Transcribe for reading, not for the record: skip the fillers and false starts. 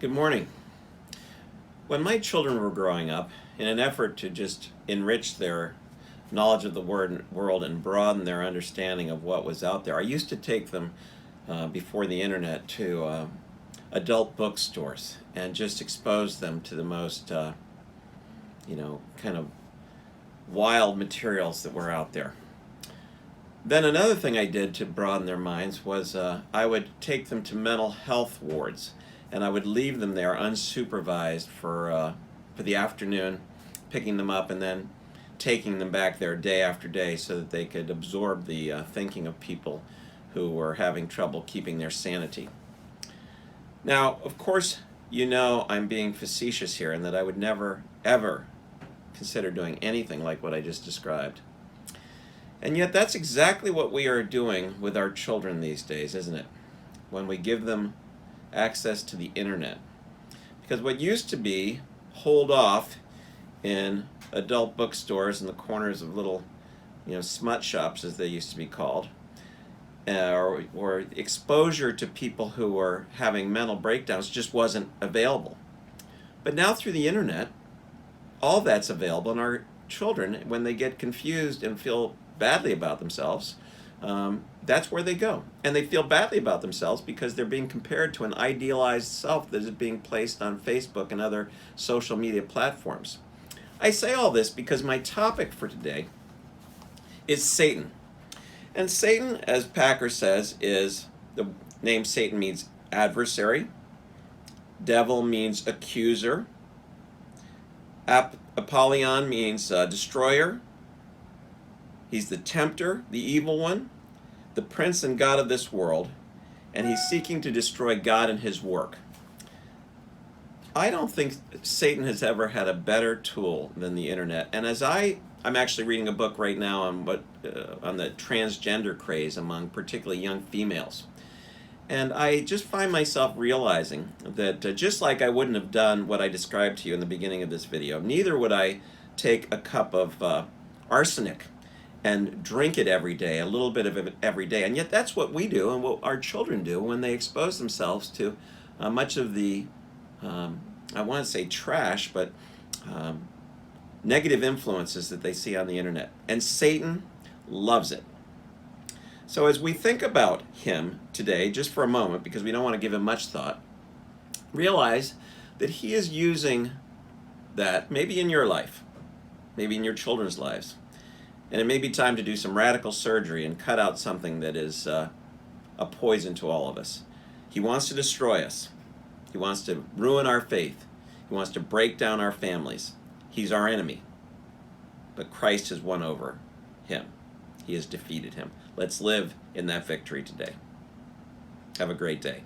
Good morning. When my children were growing up, in an effort to just enrich their knowledge of the world and broaden their understanding of what was out there, I used to take them before the internet to adult bookstores and just expose them to the most, kind of wild materials that were out there. Then another thing I did to broaden their minds was I would take them to mental health wards, and I would leave them there unsupervised for the afternoon, picking them up and then taking them back there day after day so that they could absorb the thinking of people who were having trouble keeping their sanity. Now, of course, you know I'm being facetious here and that I would never, ever consider doing anything like what I just described. And yet that's exactly what we are doing with our children these days, isn't it? When we give them access to the internet. Because what used to be holed off in adult bookstores in the corners of little, smut shops, as they used to be called, or exposure to people who were having mental breakdowns just wasn't available. But now through the internet, all that's available, and our children, when they get confused and feel badly about themselves, that's where they go. And they feel badly about themselves because they're being compared to an idealized self that is being placed on Facebook and other social media platforms. I say all this because my topic for today is Satan. And Satan, as Packer says, the name Satan means adversary. Devil means accuser. Apollyon means destroyer. He's the tempter, the evil one, the prince and god of this world, and he's seeking to destroy God and his work. I don't think Satan has ever had a better tool than the internet. And as I'm actually reading a book right now on on the transgender craze among particularly young females. And I just find myself realizing that just like I wouldn't have done what I described to you in the beginning of this video, neither would I take a cup of arsenic and drink it every day, a little bit of it every day. And yet that's what we do and what our children do when they expose themselves to much of the, I want to say trash, but negative influences that they see on the internet. And Satan loves it. So as we think about him today, just for a moment, because we don't want to give him much thought, realize that he is using that maybe in your life, maybe in your children's lives. And it may be time to do some radical surgery and cut out something that is a poison to all of us. He wants to destroy us. He wants to ruin our faith. He wants to break down our families. He's our enemy. But Christ has won over him. He has defeated him. Let's live in that victory today. Have a great day.